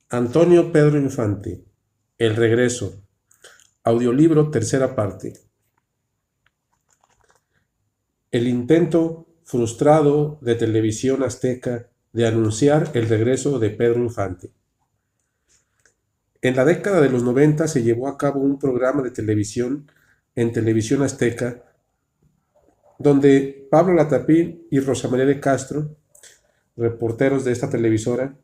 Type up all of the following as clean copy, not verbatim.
Antonio Pedro Infante, El regreso, audiolibro tercera parte. El intento frustrado de Televisión Azteca de anunciar el regreso de Pedro Infante. En la década de los 90 se llevó a cabo un programa de televisión en Televisión Azteca donde Pablo Latapí y Rosa María de Castro, reporteros de esta televisora,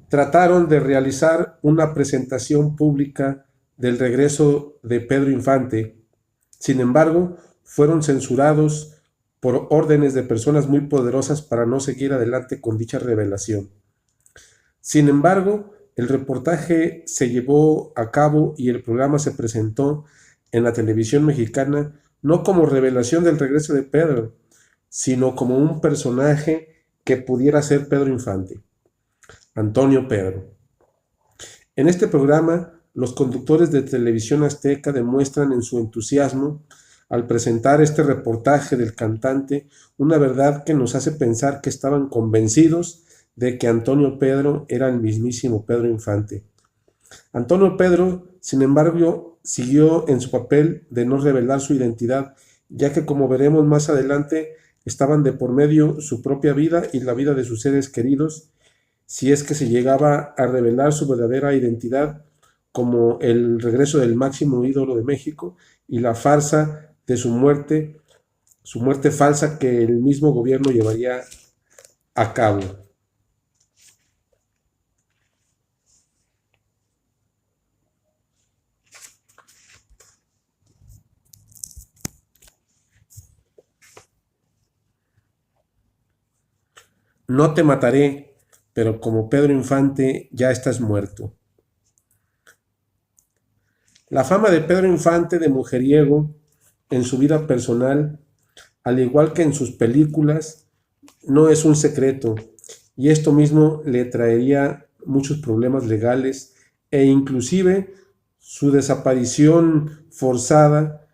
trataron de realizar una presentación pública del regreso de Pedro Infante. Sin embargo, fueron censurados por órdenes de personas muy poderosas para no seguir adelante con dicha revelación. Sin embargo, el reportaje se llevó a cabo y el programa se presentó en la televisión mexicana no como revelación del regreso de Pedro, sino como un personaje que pudiera ser Pedro Infante, Antonio Pedro. En este programa, los conductores de Televisión Azteca demuestran en su entusiasmo al presentar este reportaje del cantante una verdad que nos hace pensar que estaban convencidos de que Antonio Pedro era el mismísimo Pedro Infante. Antonio Pedro, sin embargo, siguió en su papel de no revelar su identidad, ya que, como veremos más adelante, estaban de por medio su propia vida y la vida de sus seres queridos, si es que se llegaba a revelar su verdadera identidad, como el regreso del máximo ídolo de México y la farsa de su muerte falsa que el mismo gobierno llevaría a cabo. No te mataré, pero como Pedro Infante ya estás muerto. La fama de Pedro Infante de mujeriego en su vida personal, al igual que en sus películas, no es un secreto, y esto mismo le traería muchos problemas legales e inclusive su desaparición forzada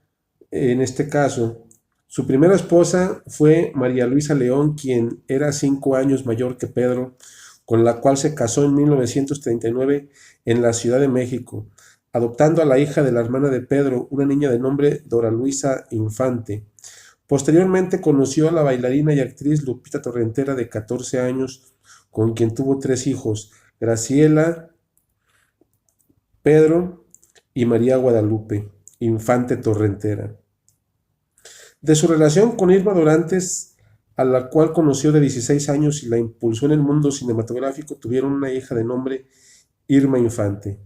en este caso. Su primera esposa fue María Luisa León, quien era 5 años mayor que Pedro, con la cual se casó en 1939 en la Ciudad de México, adoptando a la hija de la hermana de Pedro, una niña de nombre Dora Luisa Infante. Posteriormente conoció a la bailarina y actriz Lupita Torrentera, de 14 años, con quien tuvo 3 hijos, Graciela, Pedro y María Guadalupe Infante Torrentera. De su relación con Irma Dorantes, a la cual conoció de 16 años y la impulsó en el mundo cinematográfico, tuvieron una hija de nombre Irma Infante.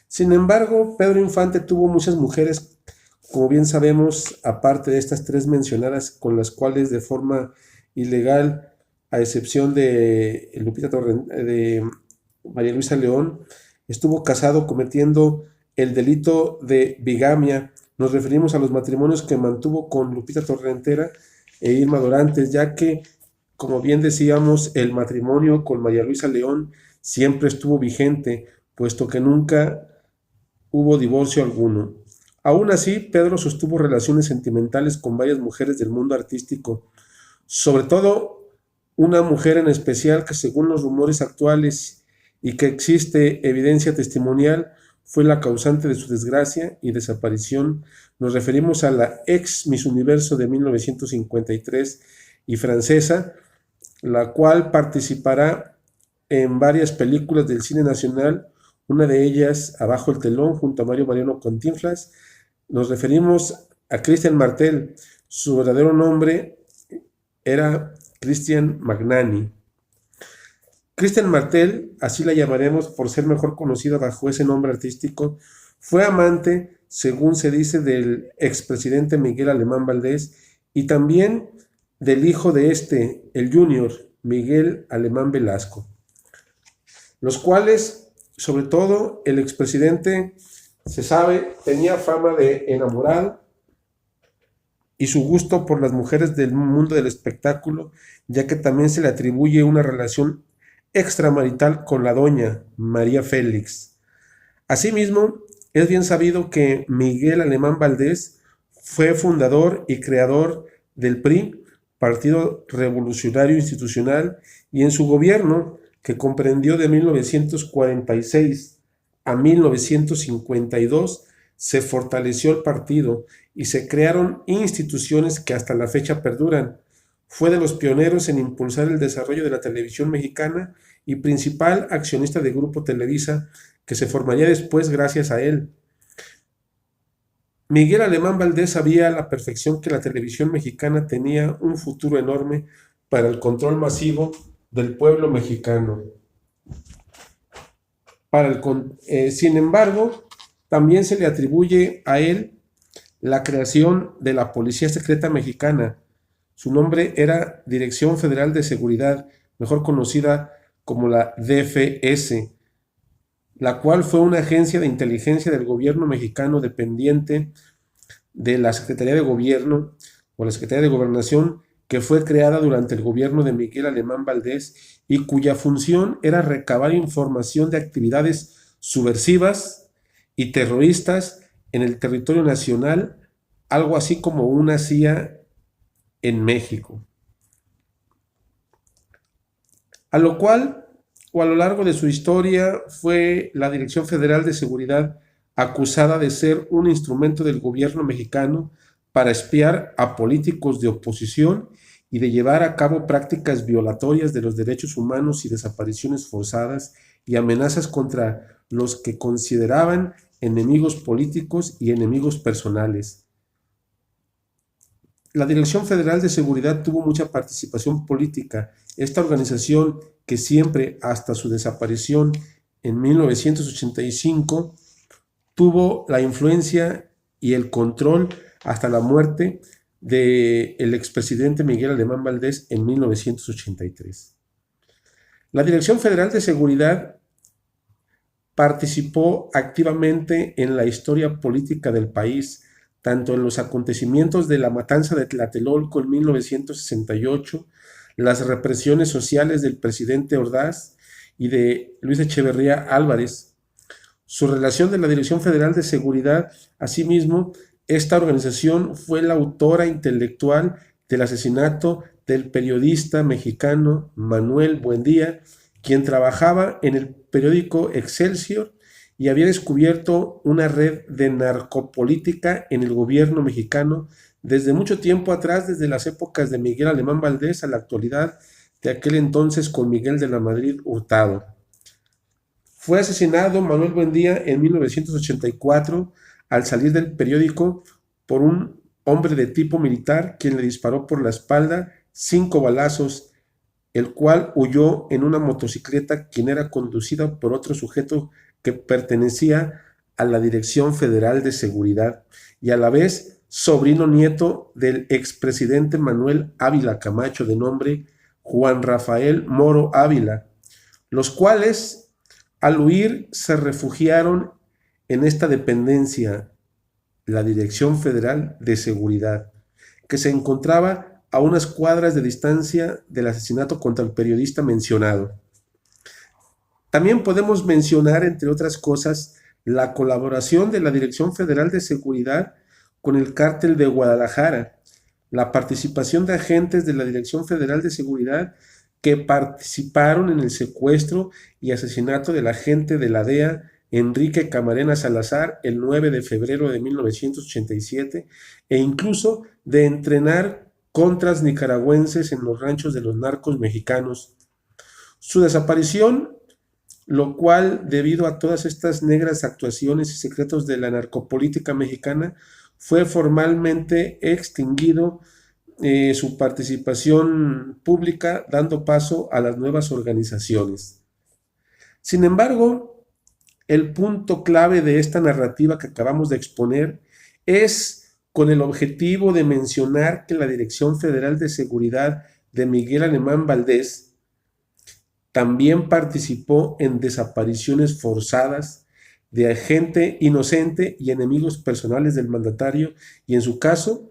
Sin embargo, Pedro Infante tuvo muchas mujeres, como bien sabemos, aparte de estas 3 mencionadas, con las cuales de forma ilegal, a excepción de Lupita de María Luisa León, estuvo casado cometiendo el delito de bigamia. Nos referimos a los matrimonios que mantuvo con Lupita Torrentera e Irma Dorantes, ya que, como bien decíamos, el matrimonio con María Luisa León siempre estuvo vigente, puesto que nunca hubo divorcio alguno. Aún así, Pedro sostuvo relaciones sentimentales con varias mujeres del mundo artístico, sobre todo una mujer en especial que, según los rumores actuales y que existe evidencia testimonial, fue la causante de su desgracia y desaparición. Nos referimos a la ex Miss Universo de 1953 y francesa, la cual participará en varias películas del cine nacional, una de ellas Abajo el telón, junto a Mario Mariano Cantinflas. Nos referimos a Christian Martel. Su verdadero nombre era Christian Magnani. Christian Martel, así la llamaremos por ser mejor conocida bajo ese nombre artístico, fue amante, según se dice, del expresidente Miguel Alemán Valdés y también del hijo de este, el Junior, Miguel Alemán Velasco, los cuales, sobre todo, el expresidente, se sabe, tenía fama de enamorado y su gusto por las mujeres del mundo del espectáculo, ya que también se le atribuye una relación extramarital con la doña María Félix. Asimismo, es bien sabido que Miguel Alemán Valdés fue fundador y creador del PRI, Partido Revolucionario Institucional, y en su gobierno, que comprendió de 1946 a 1952, se fortaleció el partido y se crearon instituciones que hasta la fecha perduran. Fue de los pioneros en impulsar el desarrollo de la televisión mexicana y principal accionista de Grupo Televisa, que se formaría después gracias a él. Miguel Alemán Valdés sabía a la perfección que la televisión mexicana tenía un futuro enorme para el control masivo del pueblo mexicano. Sin embargo, también se le atribuye a él la creación de la Policía Secreta Mexicana. Su nombre era Dirección Federal de Seguridad, mejor conocida como la DFS, la cual fue una agencia de inteligencia del gobierno mexicano dependiente de la Secretaría de Gobierno o la Secretaría de Gobernación, que fue creada durante el gobierno de Miguel Alemán Valdés y cuya función era recabar información de actividades subversivas y terroristas en el territorio nacional, algo así como una CIA en México. A lo cual, o a lo largo de su historia, fue la Dirección Federal de Seguridad acusada de ser un instrumento del gobierno mexicano para espiar a políticos de oposición y de llevar a cabo prácticas violatorias de los derechos humanos y desapariciones forzadas y amenazas contra los que consideraban enemigos políticos y enemigos personales. La Dirección Federal de Seguridad tuvo mucha participación política. Esta organización, que siempre hasta su desaparición en 1985, tuvo la influencia y el control hasta la muerte del expresidente Miguel Alemán Valdés en 1983. La Dirección Federal de Seguridad participó activamente en la historia política del país, tanto en los acontecimientos de la matanza de Tlatelolco en 1968, las represiones sociales del presidente Ordaz y de Luis Echeverría Álvarez. Su relación de la Dirección Federal de Seguridad, asimismo, esta organización fue la autora intelectual del asesinato del periodista mexicano Manuel Buendía, quien trabajaba en el periódico Excelsior y había descubierto una red de narcopolítica en el gobierno mexicano desde mucho tiempo atrás, desde las épocas de Miguel Alemán Valdés a la actualidad de aquel entonces con Miguel de la Madrid Hurtado. Fue asesinado Manuel Buendía en 1984 al salir del periódico por un hombre de tipo militar quien le disparó por la espalda 5 balazos, el cual huyó en una motocicleta quien era conducida por otro sujeto que pertenecía a la Dirección Federal de Seguridad y a la vez sobrino nieto del expresidente Manuel Ávila Camacho, de nombre Juan Rafael Moro Ávila, los cuales al huir se refugiaron en esta dependencia, la Dirección Federal de Seguridad, que se encontraba a unas cuadras de distancia del asesinato contra el periodista mencionado. También podemos mencionar, entre otras cosas, la colaboración de la Dirección Federal de Seguridad con el Cártel de Guadalajara, la participación de agentes de la Dirección Federal de Seguridad que participaron en el secuestro y asesinato del agente de la DEA Enrique Camarena Salazar el 9 de febrero de 1987 e incluso de entrenar contras nicaragüenses en los ranchos de los narcos mexicanos. Su desaparición, lo cual, debido a todas estas negras actuaciones y secretos de la narcopolítica mexicana, fue formalmente extinguido su participación pública, dando paso a las nuevas organizaciones. Sin embargo, el punto clave de esta narrativa que acabamos de exponer es con el objetivo de mencionar que la Dirección Federal de Seguridad de Miguel Alemán Valdés también participó en desapariciones forzadas de gente inocente y enemigos personales del mandatario, y en su caso,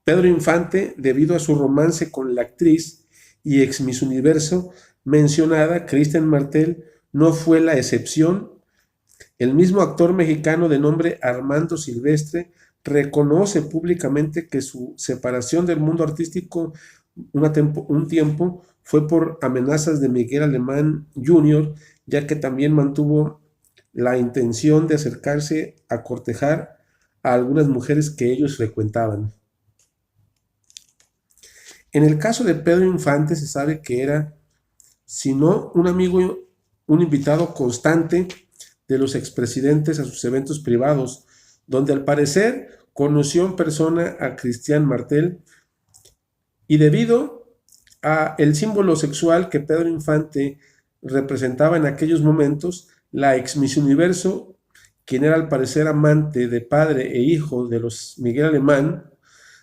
Pedro Infante, debido a su romance con la actriz y ex Miss Universo mencionada, Kristen Martel, no fue la excepción. El mismo actor mexicano de nombre Armando Silvestre reconoce públicamente que su separación del mundo artístico un tiempo fue por amenazas de Miguel Alemán Jr., ya que también mantuvo la intención de acercarse a cortejar a algunas mujeres que ellos frecuentaban. En el caso de Pedro Infante se sabe que era, si no un amigo, un invitado constante de los expresidentes a sus eventos privados, donde al parecer conoció en persona a Cristian Martel, y debido a el símbolo sexual que Pedro Infante representaba en aquellos momentos, la ex Miss Universo, quien era al parecer amante de padre e hijo de los Miguel Alemán,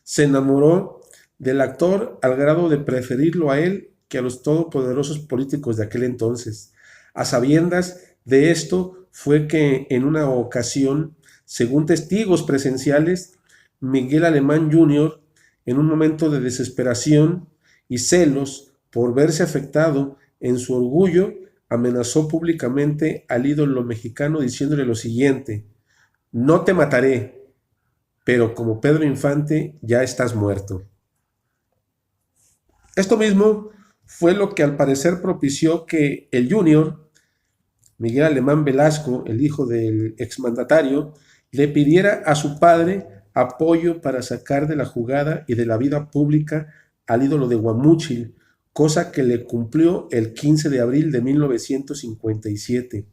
se enamoró del actor al grado de preferirlo a él que a los todopoderosos políticos de aquel entonces. A sabiendas de esto fue que en una ocasión, según testigos presenciales, Miguel Alemán Jr., en un momento de desesperación y celos por verse afectado en su orgullo, amenazó públicamente al ídolo mexicano diciéndole lo siguiente: no te mataré, pero como Pedro Infante ya estás muerto. Esto mismo fue lo que al parecer propició que el Junior, Miguel Alemán Velasco, el hijo del exmandatario, le pidiera a su padre apoyo para sacar de la jugada y de la vida pública al ídolo de Guamúchil, cosa que le cumplió el 15 de abril de 1957,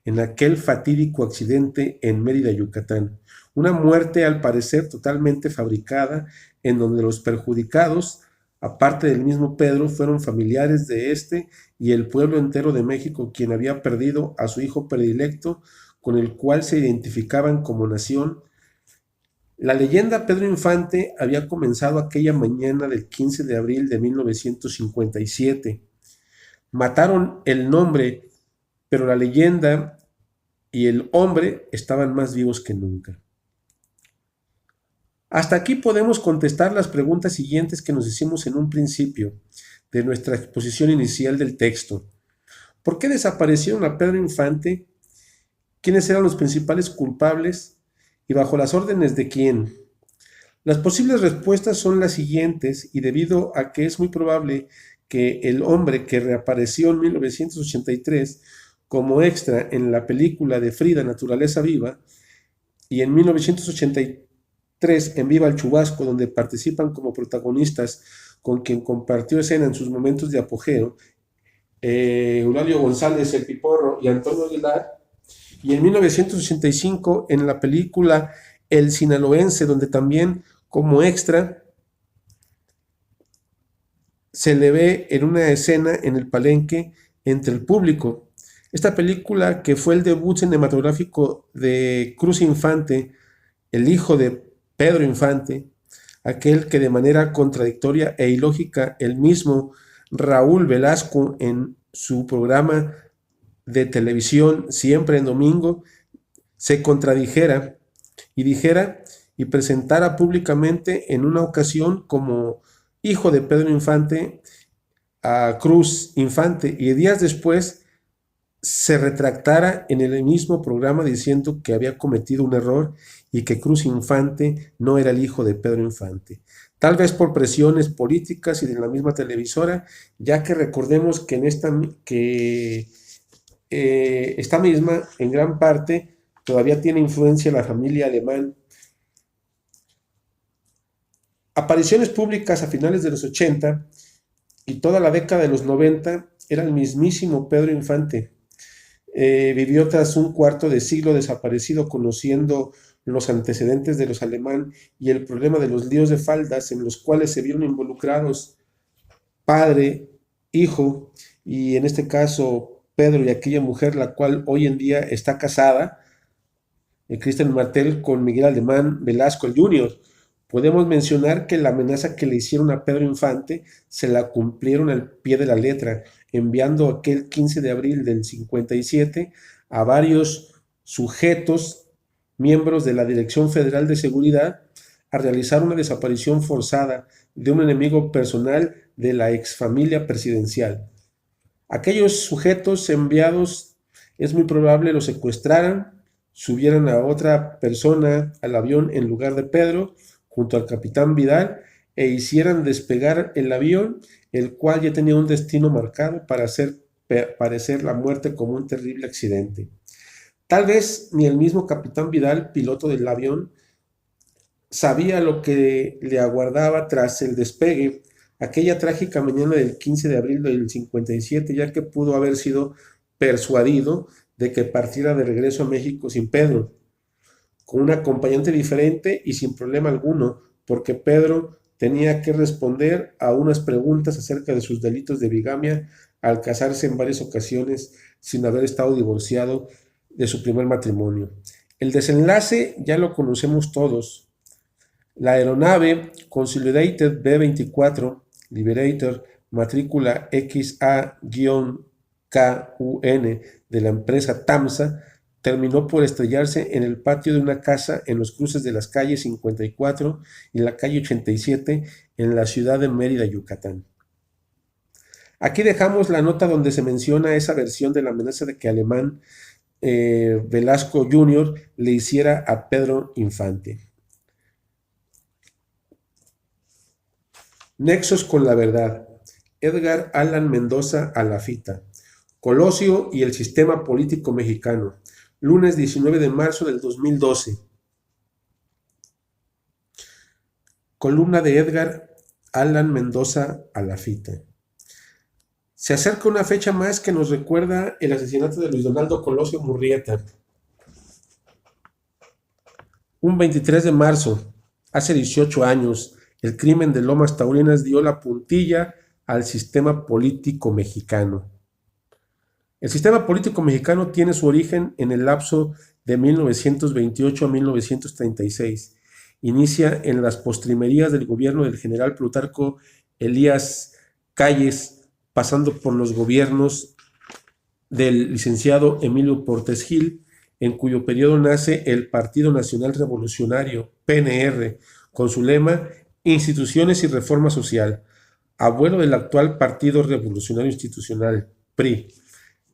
en aquel fatídico accidente en Mérida, Yucatán. Una muerte al parecer totalmente fabricada, en donde los perjudicados, aparte del mismo Pedro, fueron familiares de este y el pueblo entero de México, quien había perdido a su hijo predilecto, con el cual se identificaban como nación. La leyenda Pedro Infante había comenzado aquella mañana del 15 de abril de 1957. Mataron el nombre, pero la leyenda y el hombre estaban más vivos que nunca. Hasta aquí podemos contestar las preguntas siguientes que nos hicimos en un principio de nuestra exposición inicial del texto. ¿Por qué desaparecieron a Pedro Infante? ¿Quiénes eran los principales culpables? ¿Y bajo las órdenes de quién? Las posibles respuestas son las siguientes, y debido a que es muy probable que el hombre que reapareció en 1983 como extra en la película de Frida, Naturaleza Viva, y en 1983 en Viva el Chubasco, donde participan como protagonistas con quien compartió escena en sus momentos de apogeo, Eulalio González, el Piporro, y Antonio Aguilar, y en 1985 en la película El Sinaloense, donde también como extra se le ve en una escena en el palenque entre el público. Esta película, que fue el debut cinematográfico de Cruz Infante, el hijo de Pedro Infante, aquel que de manera contradictoria e ilógica el mismo Raúl Velasco en su programa de televisión Siempre en Domingo se contradijera y dijera y presentara públicamente en una ocasión como hijo de Pedro Infante a Cruz Infante, y días después se retractara en el mismo programa diciendo que había cometido un error y que Cruz Infante no era el hijo de Pedro Infante. Tal vez por presiones políticas y de la misma televisora, ya que recordemos que en esta misma, en gran parte, todavía tiene influencia la familia Alemán. Apariciones públicas a finales de los 80 y toda la década de los 90 era el mismísimo Pedro Infante. Vivió tras un cuarto de siglo desaparecido, conociendo los antecedentes de los Alemán y el problema de los líos de faldas en los cuales se vieron involucrados padre, hijo, y en este caso Pedro y aquella mujer, la cual hoy en día está casada, Cristian Martel, con Miguel Alemán Velasco el Jr. Podemos mencionar que la amenaza que le hicieron a Pedro Infante se la cumplieron al pie de la letra, enviando aquel 15 de abril del 57 a varios sujetos, miembros de la Dirección Federal de Seguridad, a realizar una desaparición forzada de un enemigo personal de la exfamilia presidencial. Aquellos sujetos enviados es muy probable los secuestraran, subieran a otra persona al avión en lugar de Pedro, junto al capitán Vidal, e hicieran despegar el avión, el cual ya tenía un destino marcado para hacer parecer la muerte como un terrible accidente. Tal vez ni el mismo capitán Vidal, piloto del avión, sabía lo que le aguardaba tras el despegue aquella trágica mañana del 15 de abril del 57, ya que pudo haber sido persuadido de que partiera de regreso a México sin Pedro, con un acompañante diferente y sin problema alguno, porque Pedro tenía que responder a unas preguntas acerca de sus delitos de bigamia al casarse en varias ocasiones sin haber estado divorciado de su primer matrimonio. El desenlace ya lo conocemos todos. La aeronave Consolidated B-24 Liberator, matrícula XA-KUN de la empresa TAMSA, terminó por estrellarse en el patio de una casa en los cruces de las calles 54 y la calle 87 en la ciudad de Mérida, Yucatán. Aquí dejamos la nota donde se menciona esa versión de la amenaza de que Alemán Velasco Jr. le hiciera a Pedro Infante. Nexos con la verdad. Edgar Allan Mendoza Alafita. Colosio y el sistema político mexicano. Lunes 19 de marzo del 2012. Columna de Edgar Allan Mendoza Alafita. Se acerca una fecha más que nos recuerda el asesinato de Luis Donaldo Colosio Murrieta. Un 23 de marzo, hace 18 años, el crimen de Lomas Taurinas dio la puntilla al sistema político mexicano. El sistema político mexicano tiene su origen en el lapso de 1928 a 1936. Inicia en las postrimerías del gobierno del general Plutarco Elías Calles, pasando por los gobiernos del licenciado Emilio Portes Gil, en cuyo periodo nace el Partido Nacional Revolucionario, PNR, con su lema Instituciones y Reforma Social, abuelo del actual Partido Revolucionario Institucional, PRI.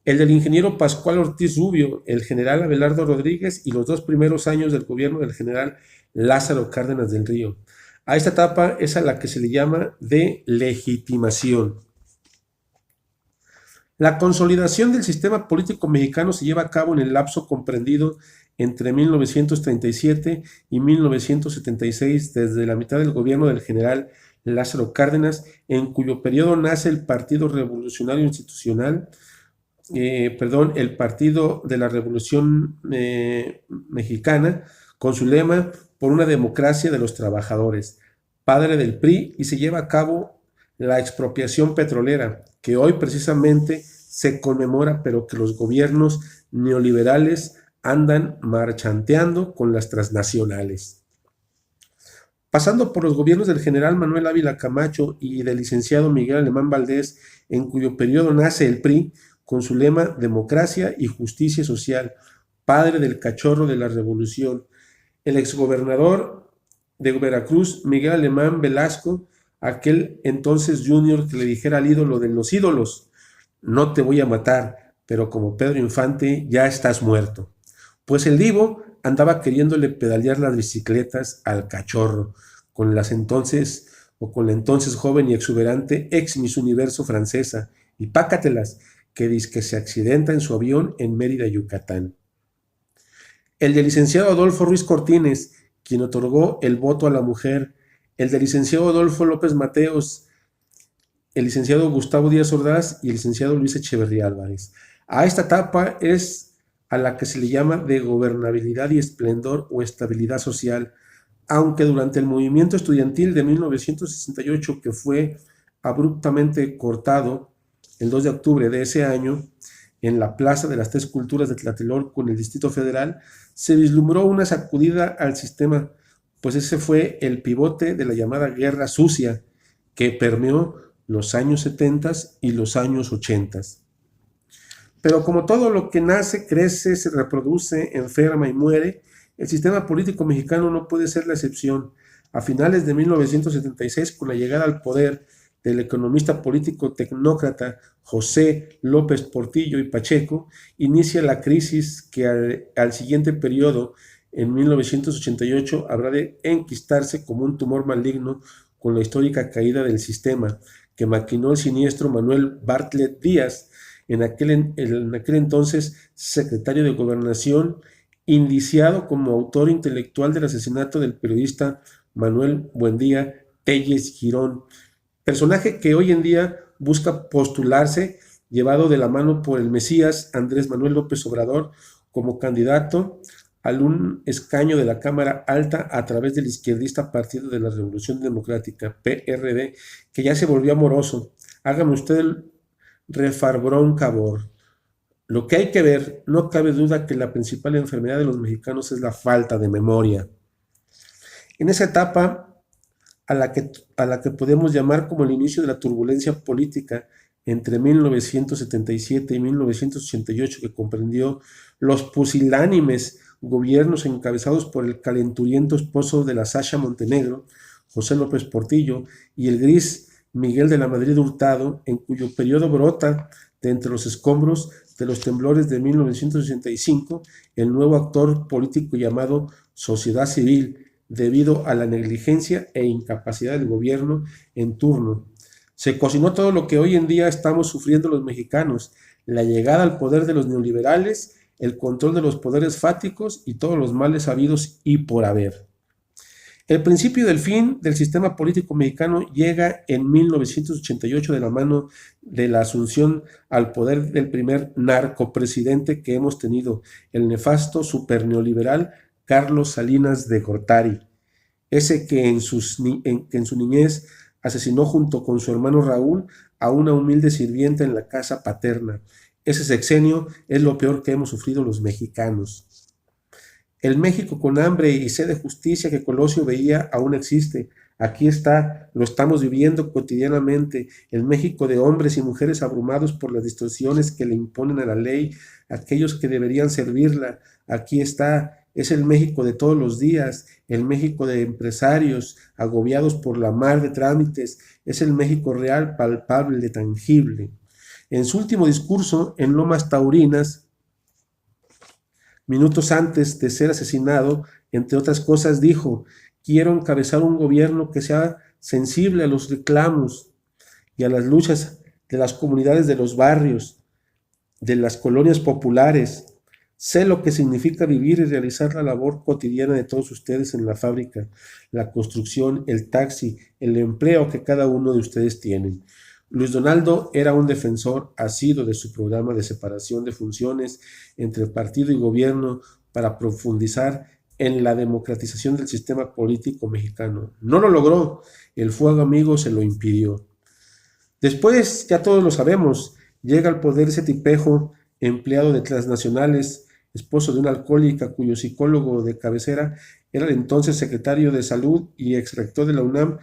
El del ingeniero Pascual Ortiz Rubio, el general Abelardo Rodríguez y los 2 primeros años del gobierno del general Lázaro Cárdenas del Río. A esta etapa es a la que se le llama de legitimación. La consolidación del sistema político mexicano se lleva a cabo en el lapso comprendido entre 1937 y 1976, desde la mitad del gobierno del general Lázaro Cárdenas, en cuyo periodo nace el Partido Revolucionario Institucional, el Partido de la Revolución Mexicana, con su lema por una democracia de los trabajadores, padre del PRI, y se lleva a cabo la expropiación petrolera, que hoy precisamente se conmemora, pero que los gobiernos neoliberales andan marchanteando con las transnacionales. Pasando por los gobiernos del general Manuel Ávila Camacho y del licenciado Miguel Alemán Valdés, en cuyo periodo nace el PRI, con su lema Democracia y Justicia Social, padre del cachorro de la revolución. El exgobernador de Veracruz, Miguel Alemán Velasco, aquel entonces junior que le dijera al ídolo de los ídolos, no te voy a matar, pero como Pedro Infante ya estás muerto. Pues el divo andaba queriéndole pedalear las bicicletas al cachorro, con la entonces joven y exuberante ex Miss Universo francesa, y pácatelas, que dizque se accidenta en su avión en Mérida, Yucatán. El del licenciado Adolfo Ruiz Cortines, quien otorgó el voto a la mujer, el del licenciado Adolfo López Mateos, el licenciado Gustavo Díaz Ordaz y el licenciado Luis Echeverría Álvarez. A esta etapa es a la que se le llama de gobernabilidad y esplendor o estabilidad social, aunque durante el movimiento estudiantil de 1968, que fue abruptamente cortado el 2 de octubre de ese año, en la Plaza de las Tres Culturas de Tlatelolco, en el Distrito Federal, se vislumbró una sacudida al sistema, pues ese fue el pivote de la llamada Guerra Sucia, que permeó los años 70 y los años 80. Pero como todo lo que nace, crece, se reproduce, enferma y muere, el sistema político mexicano no puede ser la excepción. A finales de 1976, con la llegada al poder del economista político tecnócrata José López Portillo y Pacheco, inicia la crisis que al siguiente periodo, en 1988, habrá de enquistarse como un tumor maligno con la histórica caída del sistema que maquinó el siniestro Manuel Bartlett Díaz, en aquel entonces secretario de Gobernación, indiciado como autor intelectual del asesinato del periodista Manuel Buendía Telles Girón, personaje que hoy en día busca postularse, llevado de la mano por el Mesías Andrés Manuel López Obrador, como candidato al un escaño de la Cámara Alta a través del izquierdista Partido de la Revolución Democrática, PRD, que ya se volvió amoroso. Hágame usted el refarbrón cabor. Lo que hay que ver, no cabe duda que la principal enfermedad de los mexicanos es la falta de memoria. En esa etapa a la que podemos llamar como el inicio de la turbulencia política entre 1977 y 1988, que comprendió los pusilánimes gobiernos encabezados por el calenturiento esposo de la Sasha Montenegro, José López Portillo, y el gris Miguel de la Madrid Hurtado, en cuyo periodo brota de entre los escombros de los temblores de 1985 el nuevo actor político llamado sociedad civil, debido a la negligencia e incapacidad del gobierno en turno. Se cocinó todo lo que hoy en día estamos sufriendo los mexicanos: la llegada al poder de los neoliberales, el control de los poderes fáticos y todos los males habidos y por haber. El principio del fin del sistema político mexicano llega en 1988 de la mano de la asunción al poder del primer narcopresidente que hemos tenido, el nefasto superneoliberal Carlos Salinas de Gortari, ese que en su niñez asesinó junto con su hermano Raúl a una humilde sirvienta en la casa paterna. Ese sexenio es lo peor que hemos sufrido los mexicanos. El México con hambre y sed de justicia que Colosio veía aún existe. Aquí está, lo estamos viviendo cotidianamente, el México de hombres y mujeres abrumados por las distorsiones que le imponen a la ley, aquellos que deberían servirla. Aquí está, es el México de todos los días, el México de empresarios agobiados por la mar de trámites, es el México real, palpable, tangible. En su último discurso en Lomas Taurinas, minutos antes de ser asesinado, entre otras cosas, dijo: quiero encabezar un gobierno que sea sensible a los reclamos y a las luchas de las comunidades de los barrios, de las colonias populares. Sé lo que significa vivir y realizar la labor cotidiana de todos ustedes en la fábrica, la construcción, el taxi, el empleo que cada uno de ustedes tienen. Luis Donaldo era un defensor asiduo de su programa de separación de funciones entre partido y gobierno para profundizar en la democratización del sistema político mexicano. No lo logró, el fuego amigo se lo impidió. Después, ya todos lo sabemos, llega al poder ese tipejo, empleado de transnacionales, esposo de una alcohólica cuyo psicólogo de cabecera era el entonces secretario de Salud y exrector de la UNAM,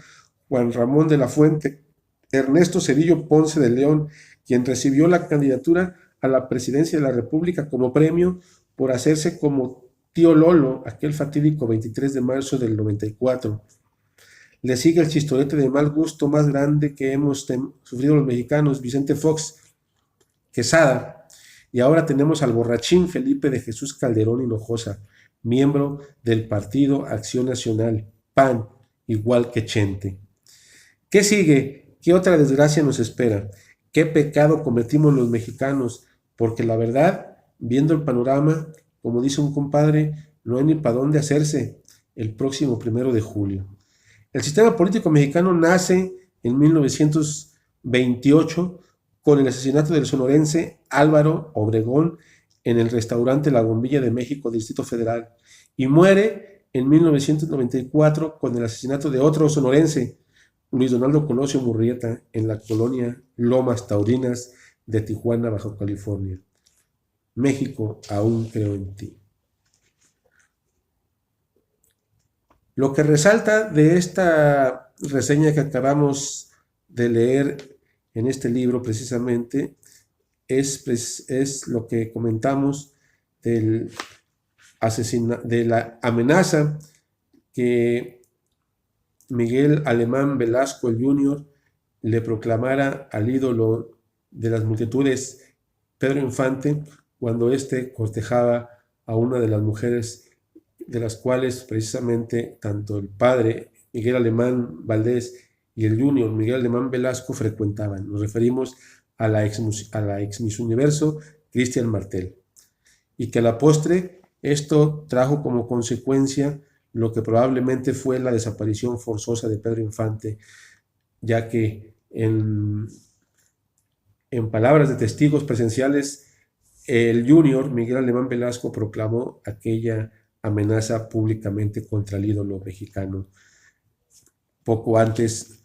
Juan Ramón de la Fuente, Ernesto Zedillo Ponce de León, quien recibió la candidatura a la presidencia de la República como premio por hacerse como tío Lolo aquel fatídico 23 de marzo del 94. Le sigue el chistorete de mal gusto más grande que hemos sufrido los mexicanos, Vicente Fox Quesada, y ahora tenemos al borrachín Felipe de Jesús Calderón Hinojosa, miembro del Partido Acción Nacional, PAN, igual que Chente. ¿Qué sigue? ¿Qué otra desgracia nos espera? ¿Qué pecado cometimos los mexicanos? Porque la verdad, viendo el panorama, como dice un compadre, no hay ni para dónde hacerse el próximo 1 de julio. El sistema político mexicano nace en 1928 con el asesinato del sonorense Álvaro Obregón en el restaurante La Bombilla de México, Distrito Federal, y muere en 1994 con el asesinato de otro sonorense, Luis Donaldo Colosio Murrieta, en la colonia Lomas Taurinas de Tijuana, Baja California. México, aún creo en ti. Lo que resalta de esta reseña que acabamos de leer en este libro precisamente es lo que comentamos de la amenaza que Miguel Alemán Velasco el Jr. le proclamara al ídolo de las multitudes, Pedro Infante, cuando éste cortejaba a una de las mujeres de las cuales precisamente tanto el padre Miguel Alemán Valdés y el Junior Miguel Alemán Velasco frecuentaban. Nos referimos a la ex Miss Universo Cristian Martel. Y que a la postre esto trajo como consecuencia lo que probablemente fue la desaparición forzosa de Pedro Infante, ya que en palabras de testigos presenciales, el Junior Miguel Alemán Velasco proclamó aquella amenaza públicamente contra el ídolo mexicano poco antes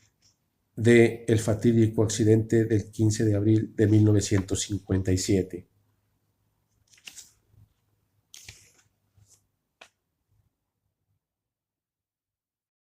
del fatídico accidente del 15 de abril de 1957.